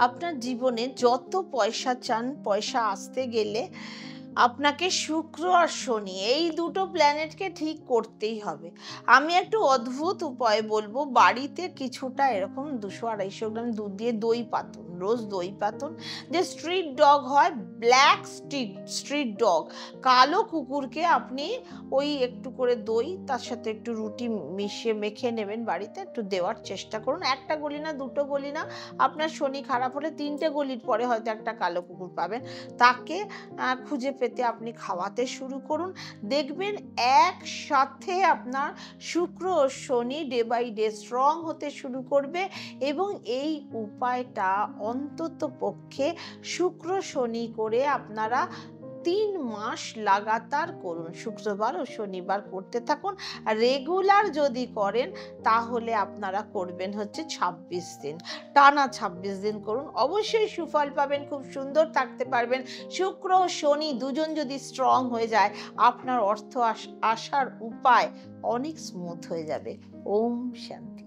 আপনার জীবনে যত পয়সা চান, পয়সা আসতে গেলে আপনাকে শুক্র আর শনি এই দুটো প্ল্যানেটকে ঠিক করতেই হবে। আমি একটু অদ্ভুত উপায় বলব, বাড়িতে কিছুটা এরকম 200-250 গ্রাম দুধ দিয়ে দই পাতুন, রোজ দই পাতুন। যে স্ট্রিট ডগ হয়, ব্ল্যাক স্ট্রিট ডগ, কালো কুকুরকে আপনি ওই একটু করে দই তার সাথে একটু রুটি মিশিয়ে মেখে নেবেন, বাড়িতে একটু দেওয়ার চেষ্টা করুন। একটা গলি না, দুটো গলি না, আপনার শনি খারাপ হলে 3টে গলির পরে হয়তো একটা কালো কুকুর পাবেন। তাকে খুঁজে পেতে আপনি খাওয়াতে শুরু করুন। দেখবেন একসাথে আপনার শুক্র ও শনি ডে বাই ডে স্ট্রং হতে শুরু করবে, এবং এই উপায়টা অন্ততপক্ষে শুক্র শনি করে আপনারা 3 মাস লাগাতার করুন। শুক্রবার ও শনিবার করতে থাকুন। আর রেগুলার যদি করেন তাহলে আপনারা করবেন হচ্ছে 26 দিন। টানা 26 দিন করুন। অবশ্যই সুফল পাবেন, খুব সুন্দর থাকতে পারবেন। শুক্র ও শনি দুজন যদি স্ট্রং হয়ে যায়, আপনার অর্থ আসার উপায় অনেক স্মুথ হয়ে যাবে। ওম শান্তি।